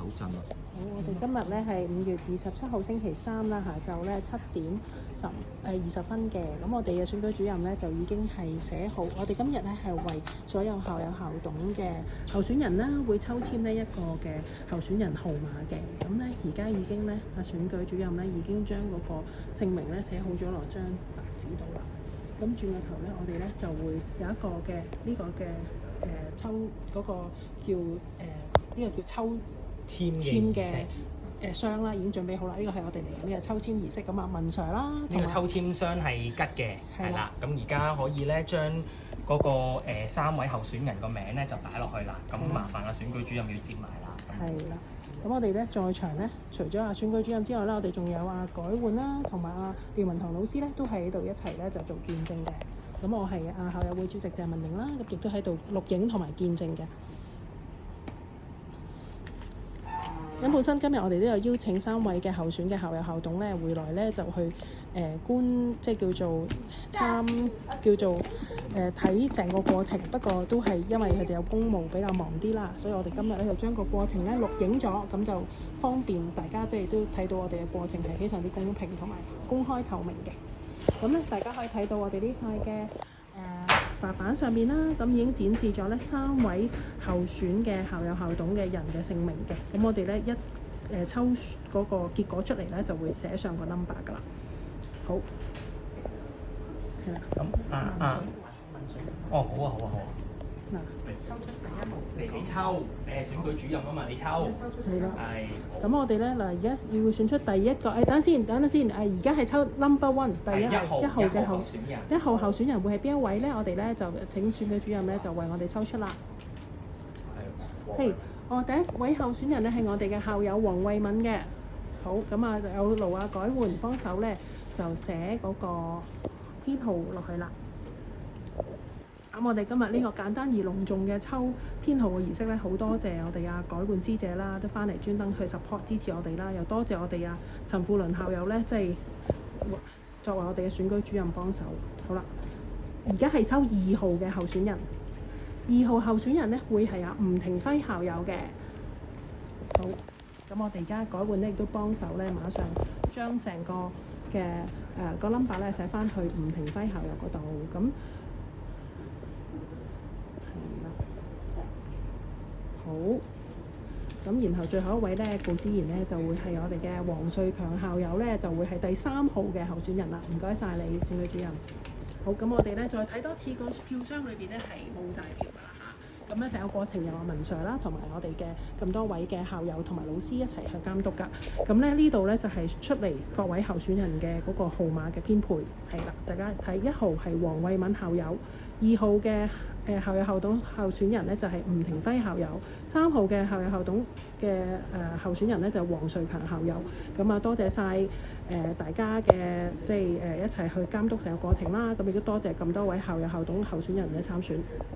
手震啊！好，我哋今日咧係5月27號星期三啦，下晝咧7點20分嘅。咁我哋嘅選舉主任咧就已經係寫好，我哋今日咧係為所有校友校董嘅候選人啦，會抽籤呢一個嘅候選人號碼嘅。咁咧而家已經咧選舉主任咧已經將嗰個姓名咧寫好咗落張白紙度啦。咁轉個頭咧，我哋咧就會有一個嘅呢個嘅抽嗰個叫呢個叫抽籤嘅箱啦，已經準備好啦。呢個係我哋嚟緊呢個抽籤儀式咁啊，文 Sir 啦，呢個抽籤箱係吉嘅，係啦。咁而家可以咧將嗰個3位候選人個名咧就擺落去啦。咁麻煩選舉主任要接埋啦。係啦。咁我哋咧在場咧，除咗選舉主任之外咧，我哋仲有改換啦，同埋廖文堂老師咧都喺度一齊咧就做見證嘅。咁我係校友會主席鄭文玲啦，咁亦都喺度錄影同埋見證嘅。咁本身今日我哋都有邀請3位嘅候選嘅校友校董咧回來咧就去即係叫做睇成個過程。不過都係因為佢哋有公務比較忙啲啦，所以我哋今日咧就將個過程咧錄影咗，咁就方便大家都睇到我哋嘅過程係非常之公平同埋公開透明嘅。咁咧大家可以睇到我哋呢塊嘅白板上面啦，咁已經展示咗咧3位候選嘅校友校董嘅人嘅姓名嘅。咁我哋咧抽嗰個結果出嚟咧，就會寫上個 number 噶啦。好，係啦。咁好啊。嗱，抽出第1號，你抽選舉主任啊嘛，你抽。係啦。係。咁我哋咧而家要選出第一個，等陣先，而家係抽 number 1，第1號嘅候選人。1號候選人會係邊一位咧？我哋咧就請選舉主任咧就為我哋抽出啦。係。第一位候選人咧係我哋嘅校友黃慧敏嘅。好，咁有勞改換幫手咧就寫嗰個編號落去啦。咁我哋今日呢個簡單而隆重嘅抽編號嘅儀式咧，好多謝我哋改換師姐啦，都翻嚟專登去 support 支持我哋啦，又多謝我哋陳富倫校友咧，即係作為我哋嘅選舉主任幫手。好啦，而家係抽2號嘅候選人，2號候選人咧會係吳庭輝校友嘅。好，咁我哋而家改換咧亦都幫手咧，馬上將成個嘅個 number 咧寫翻去吳庭輝校友嗰度。咁好，咁然後最後一位咧，顧之然咧就會係我哋嘅黃瑞強校友咧，就會係第3號嘅候選人啦。唔該晒你，選舉主任。好，咁我哋咧再睇多次個票箱裏邊咧係冇晒票㗎啦嚇。咁咧成個過程有文 Sir 啦，同埋我哋嘅咁多位嘅校友同埋老師一齊去監督㗎。咁咧呢度咧就係出嚟各位候選人嘅嗰個號碼嘅編配係啦。大家睇1號係黃慧敏校友，2號嘅校友校董候選人咧就係吳庭輝校友，3號嘅校友校董嘅候選人咧就係黃瑞強校友。咁多謝晒大家嘅即係一齊去監督成個過程啦。咁亦都多謝咁多位校友校董候選人嘅參選。